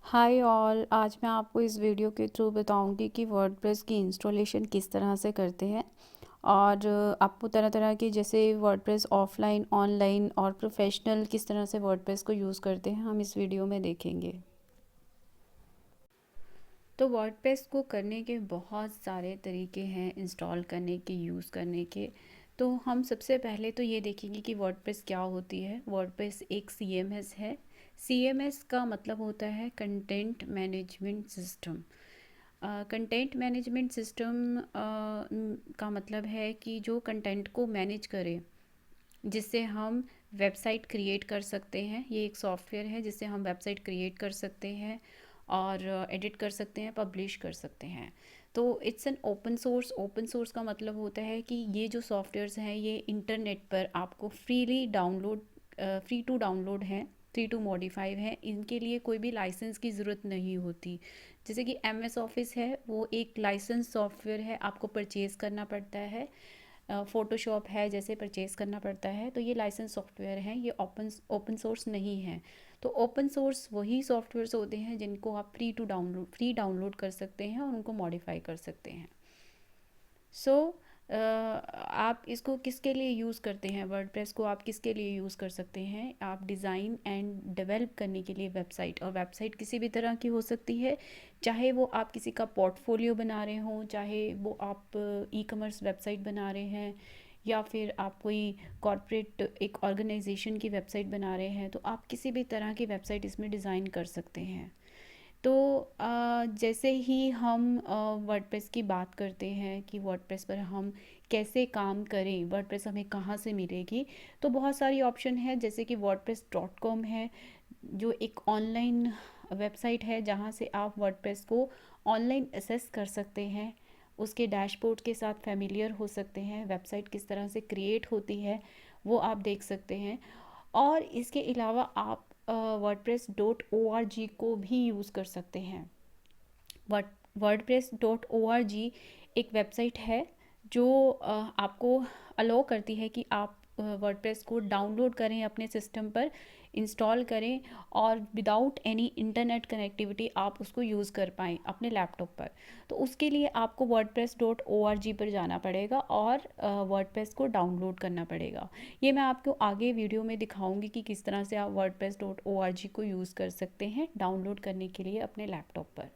Hi all. आज मैं आपको इस वीडियो के थ्रू बताऊंगी कि वर्डप्रेस की इंस्टॉलेशन किस तरह से करते हैं और आपको तरह तरह के जैसे वर्डप्रेस ऑफलाइन, ऑनलाइन और प्रोफेशनल किस तरह से वर्डप्रेस को यूज़ करते हैं हम इस वीडियो में देखेंगे। तो वर्डप्रेस को करने के बहुत सारे तरीके हैं इंस्टॉल करने के, यूज़ करने के। तो हम सबसे पहले तो ये देखेंगे कि वर्डप्रेस क्या होती है। वर्डप्रेस एक सीएमएस है। सीएमएस का मतलब होता है content management system. Content management system का मतलब है कि जो कंटेंट को मैनेज करे, जिससे हम वेबसाइट क्रिएट कर सकते हैं। ये एक सॉफ्टवेयर है जिससे हम वेबसाइट क्रिएट कर सकते हैं और एडिट कर सकते हैं, पब्लिश कर सकते हैं। तो it's an open source. Open source का मतलब होता है कि ये जो सॉफ्टवेयर्स हैं ये इंटरनेट पर आपको फ्री टू डाउनलोड हैं, फ्री टू मॉडिफाई है। इनके लिए कोई भी लाइसेंस की ज़रूरत नहीं होती। जैसे कि एमएस ऑफिस है, वो एक लाइसेंस सॉफ्टवेयर है, आपको परचेज़ करना पड़ता है। फ़ोटोशॉप है, जैसे परचेज़ करना पड़ता है। तो ये लाइसेंस सॉफ्टवेयर हैं, ये ओपन सोर्स नहीं है। तो ओपन सोर्स वही सॉफ्टवेयर्स होते हैं जिनको आप फ्री डाउनलोड कर सकते हैं और उनको मॉडिफाई कर सकते हैं। सो आप इसको किसके लिए यूज़ करते हैं? वर्डप्रेस को आप किसके लिए यूज़ कर सकते हैं? आप डिज़ाइन एंड डेवलप करने के लिए वेबसाइट, और वेबसाइट किसी भी तरह की हो सकती है, चाहे वो आप किसी का पोर्टफोलियो बना रहे हों, चाहे वो आप ई कॉमर्स वेबसाइट बना रहे हैं, या फिर आप कोई कॉरपोरेट एक ऑर्गेनाइजेशन की वेबसाइट बना रहे हैं। तो आप किसी भी तरह की वेबसाइट इसमें डिज़ाइन कर सकते हैं। तो जैसे ही हम वर्डप्रेस की बात करते हैं कि वर्डप्रेस पर हम कैसे काम करें, वर्डप्रेस हमें कहाँ से मिलेगी, तो बहुत सारी ऑप्शन है। जैसे कि wordpress.com है, जो एक ऑनलाइन वेबसाइट है जहाँ से आप वर्डप्रेस को ऑनलाइन एसेस कर सकते हैं, उसके डैशबोर्ड के साथ फेमिलियर हो सकते हैं, वेबसाइट किस तरह से क्रिएट होती है वो आप देख सकते हैं। और इसके अलावा आप wordpress.org को भी यूज़ कर सकते हैं। wordpress.org एक वेबसाइट है जो आपको अलाउ करती है कि आप वर्डप्रेस को डाउनलोड करें, अपने सिस्टम पर इंस्टॉल करें और विदाउट एनी इंटरनेट कनेक्टिविटी आप उसको यूज़ कर पाएँ अपने लैपटॉप पर। तो उसके लिए आपको wordpress.org पर जाना पड़ेगा और वर्डप्रेस को डाउनलोड करना पड़ेगा। ये मैं आपको आगे वीडियो में दिखाऊंगी कि किस तरह से आप wordpress.org को यूज़ कर सकते हैं डाउनलोड करने के लिए अपने लैपटॉप पर।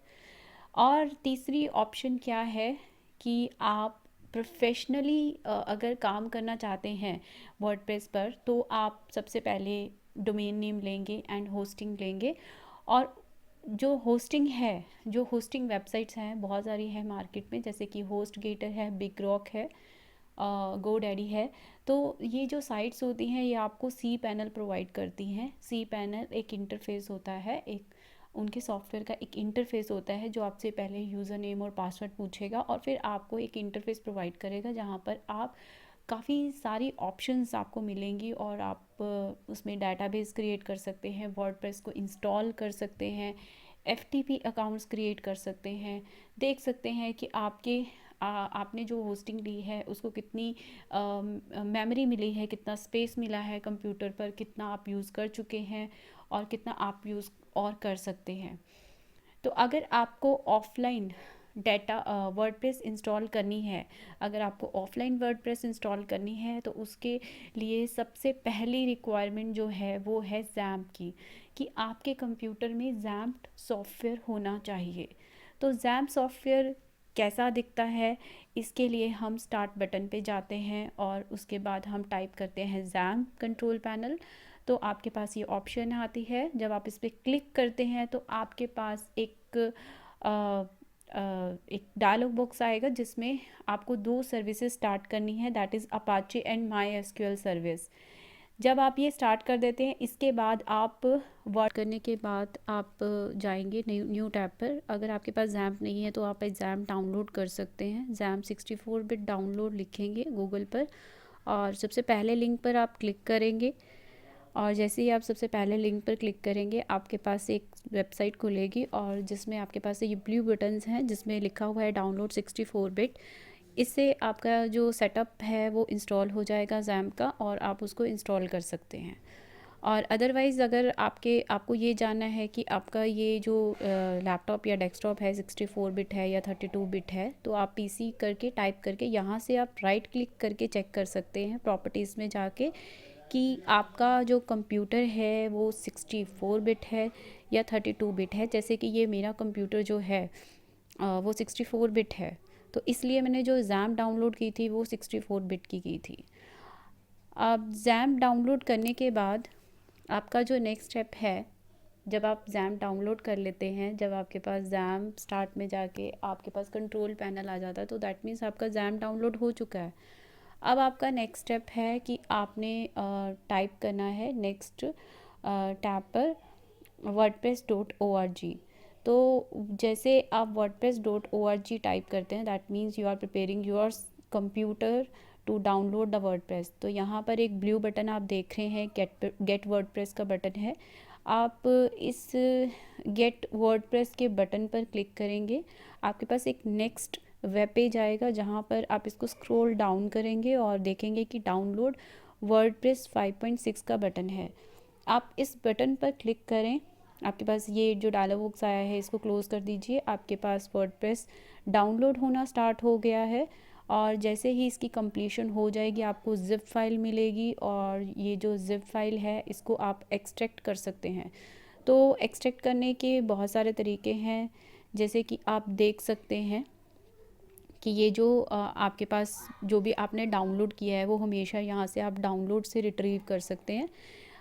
और तीसरी ऑप्शन क्या है कि आप प्रोफेशनली अगर काम करना चाहते हैं वर्डप्रेस पर, तो आप सबसे पहले डोमेन नेम लेंगे एंड होस्टिंग लेंगे। और जो होस्टिंग है, जो होस्टिंग वेबसाइट्स हैं बहुत सारी है मार्केट में, जैसे कि होस्ट गेटर है, बिग रॉक है, गो डैडी है। तो ये जो साइट्स होती हैं ये आपको सी पैनल प्रोवाइड करती हैं। सी पैनल एक इंटरफेस होता है, एक उनके सॉफ्टवेयर का एक इंटरफेस होता है जो आपसे पहले यूज़र नेम और पासवर्ड पूछेगा और फिर आपको एक इंटरफेस प्रोवाइड करेगा जहाँ पर आप काफ़ी सारी ऑप्शंस आपको मिलेंगी और आप उसमें डाटाबेस क्रिएट कर सकते हैं, वर्डप्रेस को इंस्टॉल कर सकते हैं, एफटीपी अकाउंट्स क्रिएट कर सकते हैं, देख सकते हैं कि आपने जो होस्टिंग ली है उसको कितनी मेमोरी मिली है, कितना स्पेस मिला है कंप्यूटर पर, कितना आप यूज़ कर चुके हैं और कितना आप यूज़ और कर सकते हैं। तो अगर आपको ऑफलाइन डाटा वर्डप्रेस इंस्टॉल करनी है, अगर आपको ऑफलाइन वर्डप्रेस इंस्टॉल करनी है तो उसके लिए सबसे पहली रिक्वायरमेंट जो है वो है जैम्प की, कि आपके कंप्यूटर में जैम्प सॉफ्टवेयर होना चाहिए। तो जैम्प सॉफ्टवेयर कैसा दिखता है, इसके लिए हम स्टार्ट बटन पे जाते हैं और उसके बाद हम टाइप करते हैं जैम्प कंट्रोल पैनल। तो आपके पास ये ऑप्शन आती है, जब आप इस पर क्लिक करते हैं तो आपके पास एक डायलॉग बॉक्स आएगा जिसमें आपको दो सर्विसेज स्टार्ट करनी है, that is Apache and my SQL service. जब आप ये स्टार्ट कर देते हैं, इसके बाद आप वर्क करने के बाद आप जाएंगे न्यू टैब पर। अगर आपके पास जैम्प नहीं है तो आप एग्ज़ाम डाउनलोड कर सकते हैं। जैम्प 64 बिट डाउनलोड लिखेंगे गूगल पर और सबसे पहले लिंक पर आप क्लिक करेंगे और जैसे ही आप सबसे पहले लिंक पर क्लिक करेंगे आपके पास एक वेबसाइट खुलेगी और जिसमें आपके पास ये ब्लू बटन्स हैं जिसमें लिखा हुआ है डाउनलोड 64 बिट। इससे आपका जो सेटअप है वो इंस्टॉल हो जाएगा जैम्प का और आप उसको इंस्टॉल कर सकते हैं। और अदरवाइज़ अगर आपको ये जानना है कि आपका ये जो लैपटॉप या डेस्कटॉप है 64 बिट है या 32 बिट है, तो आप पीसी करके टाइप करके यहाँ से आप राइट क्लिक करके चेक कर सकते हैं प्रॉपर्टीज़ में जाके कि आपका जो कंप्यूटर है वो 64 बिट है या 32 बिट है। जैसे कि ये मेरा कंप्यूटर जो है वो 64 बिट है, तो इसलिए मैंने जो जैम डाउनलोड की थी वो 64 बिट की थी। अब जैम डाउनलोड करने के बाद आपका जो नेक्स्ट स्टेप है, जब आप जैम डाउनलोड कर लेते हैं, जब आपके पास जैम स्टार्ट में जाके आपके पास कंट्रोल पैनल आ जाता है, तो दैट मीन्स आपका जैम डाउनलोड हो चुका है। अब आपका नेक्स्ट स्टेप है कि आपने टाइप करना है नेक्स्ट टैब पर wordpress.org। तो जैसे आप wordpress.org टाइप करते हैं, that means you are preparing your computer to download the WordPress. तो यहाँ पर एक ब्लू बटन आप देख रहे हैं, गेट वर्डप्रेस का बटन है। आप इस गेट वर्डप्रेस के बटन पर क्लिक करेंगे, आपके पास एक नेक्स्ट वेब पेज आएगा जहाँ पर आप इसको स्क्रॉल डाउन करेंगे और देखेंगे कि डाउनलोड वर्डप्रेस 5.6 का बटन है। आप इस बटन पर क्लिक करें, आपके पास ये जो डायलॉग बॉक्स आया है इसको क्लोज़ कर दीजिए। आपके पास वर्डप्रेस डाउनलोड होना स्टार्ट हो गया है और जैसे ही इसकी कंप्लीशन हो जाएगी आपको ज़िप फाइल मिलेगी और ये जो ज़िप फाइल है इसको आप एक्सट्रैक्ट कर सकते हैं। तो एक्सट्रैक्ट करने के बहुत सारे तरीके हैं, जैसे कि आप देख सकते हैं कि ये जो आपके पास जो भी आपने डाउनलोड किया है वो हमेशा यहाँ से आप डाउनलोड से रिट्रीव कर सकते हैं।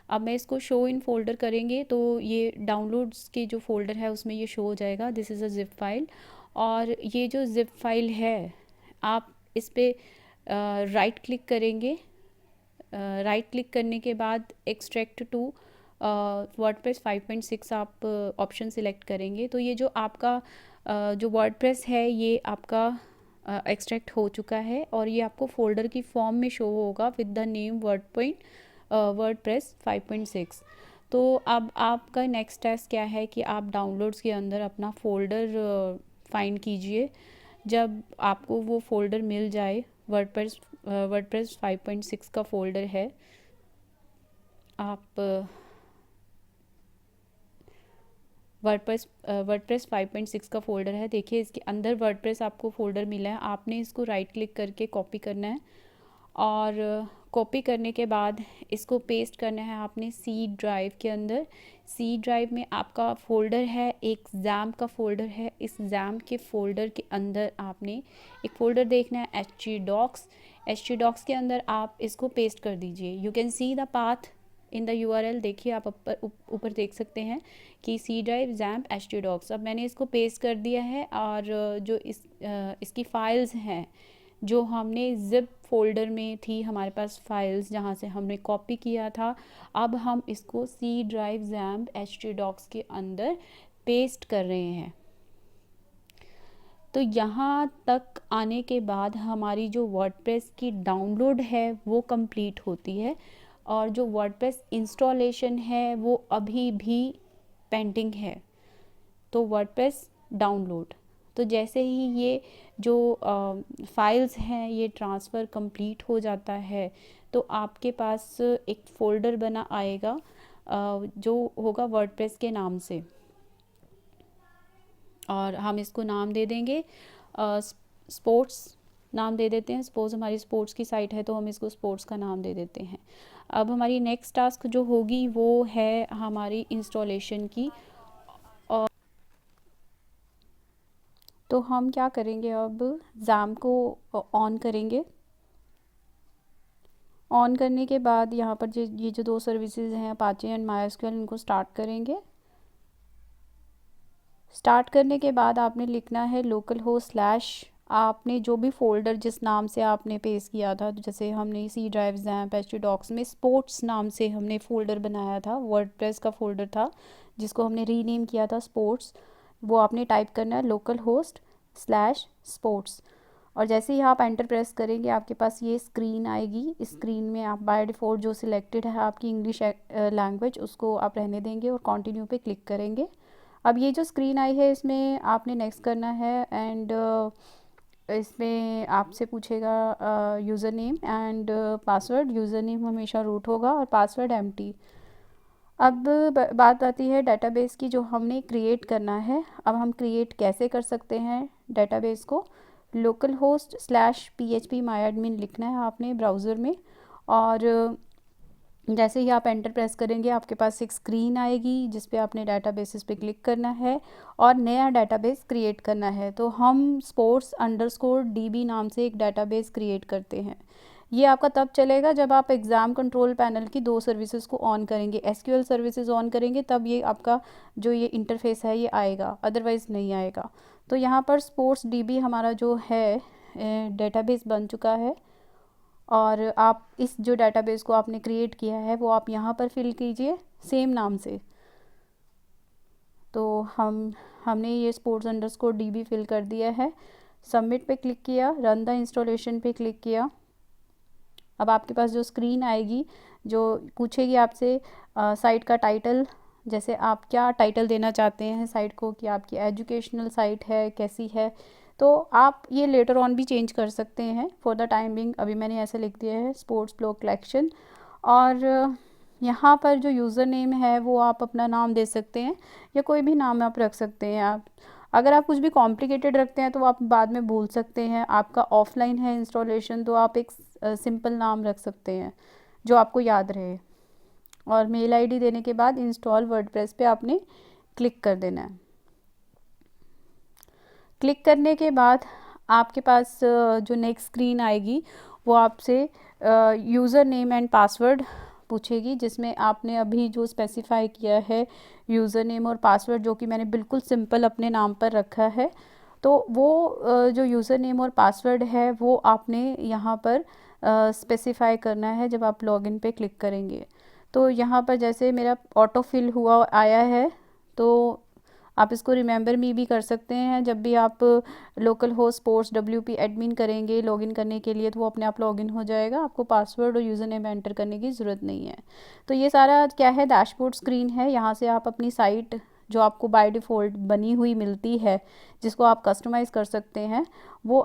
अब मैं इसको शो इन फोल्डर करेंगे तो ये डाउनलोड्स के जो फोल्डर है उसमें ये शो हो जाएगा, this is a zip file. और ये जो ज़िप फाइल है आप इस पर राइट क्लिक करेंगे, राइट क्लिक करने के बाद एक्सट्रैक्ट टू वर्डप्रेस 5.6 आप ऑप्शन सिलेक्ट करेंगे। तो ये जो आपका जो वर्डप्रेस है ये आपका एक्सट्रैक्ट हो चुका है और ये आपको फ़ोल्डर की फॉर्म में शो होगा विद द नेम वर्डप्रेस 5.6। तो अब आपका नेक्स्ट टास्क क्या है कि आप डाउनलोड्स के अंदर अपना फ़ोल्डर फाइंड कीजिए। जब आपको वो फ़ोल्डर मिल जाए, वर्डप्रेस 5.6 का फ़ोल्डर है, आप वर्डप्रेस 5.6 का फ़ोल्डर है, देखिए इसके अंदर वर्डप्रेस आपको फ़ोल्डर मिला है। आपने इसको राइट क्लिक करके कॉपी करना है और कॉपी करने के बाद इसको पेस्ट करना है आपने सी ड्राइव के अंदर। सी ड्राइव में आपका फ़ोल्डर है, एक जैम का फ़ोल्डर है। इस जैम के फ़ोल्डर के अंदर आपने एक फ़ोल्डर देखना है htdocs। htdocs के अंदर आप इसको पेस्ट कर दीजिए। You can see the path in the URL। देखिए आप ऊपर देख सकते हैं कि सी ड्राइव जैम्प htdocs। अब मैंने इसको पेस्ट कर दिया है और जो इसकी फ़ाइल्स हैं जो हमने ज़िप फोल्डर में थी हमारे पास फाइल्स जहाँ से हमने कॉपी किया था, अब हम इसको सी ड्राइव जैम्प htdocs के अंदर पेस्ट कर रहे हैं। तो यहाँ तक आने के बाद हमारी जो वर्डप्रेस की डाउनलोड है वो कंप्लीट होती है और जो वर्डप्रेस इंस्टॉलेशन है वो अभी भी पेंडिंग है। तो वर्डप्रेस डाउनलोड, तो जैसे ही ये जो फाइल्स हैं ये ट्रांसफ़र कंप्लीट हो जाता है तो आपके पास एक फ़ोल्डर बना आएगा जो होगा वर्डप्रेस के नाम से और हम इसको नाम दे देंगे स्पोर्ट्स नाम दे देते हैं। सपोज़ हमारी स्पोर्ट्स की साइट है तो हम इसको स्पोर्ट्स का नाम दे देते हैं। अब हमारी नेक्स्ट टास्क जो होगी वो है हमारी इंस्टॉलेशन की। और तो हम क्या करेंगे, अब जैम को ऑन करेंगे। ऑन करने के बाद यहाँ पर ये जो दो सर्विसेज हैं अपाचे एंड माइस्क्ल, इनको स्टार्ट करेंगे। स्टार्ट करने के बाद आपने लिखना है लोकल होस्ट / आपने जो भी फ़ोल्डर जिस नाम से आपने पेस्ट किया था, जैसे हमने सी ड्राइव जैम्प htdocs में स्पोर्ट्स नाम से हमने फ़ोल्डर बनाया था, वर्डप्रेस का फ़ोल्डर था जिसको हमने रीनेम किया था स्पोर्ट्स, वो आपने टाइप करना है लोकल होस्ट / स्पोर्ट्स। और जैसे ही आप एंटर प्रेस करेंगे आपके पास ये स्क्रीन आएगी। इस स्क्रीन में आप बाय डिफ़ॉल्ट जो सिलेक्टेड है आपकी इंग्लिश लैंग्वेज उसको आप रहने देंगे और कंटिन्यू पे क्लिक करेंगे। अब ये जो स्क्रीन आई है इसमें आपने नेक्स्ट करना है एंड इसमें आपसे पूछेगा user name and password. User name हमेशा रूट होगा और पासवर्ड एम्प्टी। अब बात आती है डेटाबेस की जो हमने क्रिएट करना है। अब हम क्रिएट कैसे कर सकते हैं डेटाबेस को? लोकल होस्ट /php myadmin लिखना है आपने ब्राउज़र में, और जैसे ही आप एंटर प्रेस करेंगे आपके पास एक स्क्रीन आएगी जिस पे आपने डेटाबेसेस पे क्लिक करना है और नया डेटाबेस क्रिएट करना है। तो हम sports_db नाम से एक डेटाबेस क्रिएट करते हैं। ये आपका तब चलेगा जब आप एग्ज़ाम कंट्रोल पैनल की 2 सर्विसेज को ऑन करेंगे, SQL सर्विसेज ऑन करेंगे, तब ये आपका जो ये इंटरफेस है ये आएगा, अदरवाइज़ नहीं आएगा। तो यहाँ पर sports_db हमारा जो है डेटाबेस बन चुका है, और आप इस जो डेटाबेस को आपने क्रिएट किया है वो आप यहाँ पर फिल कीजिए सेम नाम से। तो हमने ये sports_db फिल कर दिया है। सबमिट पे क्लिक किया, रन द इंस्टॉलेशन पे क्लिक किया। अब आपके पास जो स्क्रीन आएगी जो पूछेगी आपसे साइट का टाइटल, जैसे आप क्या टाइटल देना चाहते हैं साइट को, कि आपकी एजुकेशनल साइट है, कैसी है। तो आप ये लेटर ऑन भी चेंज कर सकते हैं। फॉर द टाइम बिंग अभी मैंने ऐसे लिख दिया है स्पोर्ट्स ब्लॉग कलेक्शन। और यहाँ पर जो यूज़र नेम है वो आप अपना नाम दे सकते हैं या कोई भी नाम आप रख सकते हैं। आप अगर आप कुछ भी कॉम्प्लिकेटेड रखते हैं तो आप बाद में भूल सकते हैं। आपका ऑफलाइन है इंस्टॉलेशन तो आप एक सिंपल नाम रख सकते हैं जो आपको याद रहे। और मेल आईडी देने के बाद इंस्टॉल वर्डप्रेस पे आपने क्लिक कर देना है। क्लिक करने के बाद आपके पास जो नेक्स्ट स्क्रीन आएगी वो आपसे यूज़र नेम एंड पासवर्ड पूछेगी, जिसमें आपने अभी जो स्पेसिफाई किया है यूज़र नेम और पासवर्ड, जो कि मैंने बिल्कुल सिंपल अपने नाम पर रखा है। तो वो जो यूज़र नेम और पासवर्ड है वो आपने यहाँ पर स्पेसिफाई करना है जब आप लॉगिन पे क्लिक करेंगे। तो यहाँ पर जैसे मेरा ऑटो फिल हुआ आया है, तो आप इसको रिमेंबर मी भी कर सकते हैं। जब भी आप लोकल होस्ट sports_wp एडमिन करेंगे लॉगिन करने के लिए तो वो अपने आप लॉगिन हो जाएगा, आपको पासवर्ड और यूज़र नेम एंटर करने की ज़रूरत नहीं है। तो ये सारा क्या है, डैशबोर्ड स्क्रीन है। यहाँ से आप अपनी साइट जो आपको बाय डिफ़ॉल्ट बनी हुई मिलती है, जिसको आप कस्टमाइज़ कर सकते हैं, वो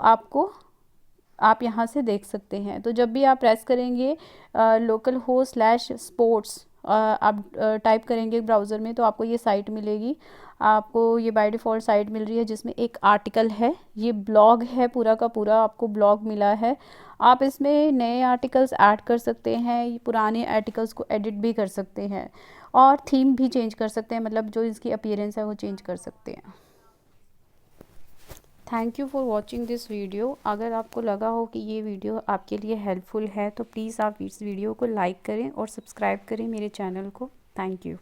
आप यहाँ से देख सकते हैं। तो जब भी आप प्रेस करेंगे लोकल होस्ट /sports आप टाइप करेंगे ब्राउज़र में तो आपको ये साइट मिलेगी। आपको ये बाय डिफ़ॉल्ट साइट मिल रही है जिसमें एक आर्टिकल है, ये ब्लॉग है, पूरा का पूरा आपको ब्लॉग मिला है। आप इसमें नए आर्टिकल्स ऐड कर सकते हैं, पुराने आर्टिकल्स को एडिट भी कर सकते हैं और थीम भी चेंज कर सकते हैं, मतलब जो इसकी अपीयरेंस है वो चेंज कर सकते हैं। Thank you for watching this video. अगर आपको लगा हो कि ये वीडियो आपके लिए हेल्पफुल है तो प्लीज़ आप इस वीडियो को लाइक करें और सब्सक्राइब करें मेरे चैनल को। Thank you.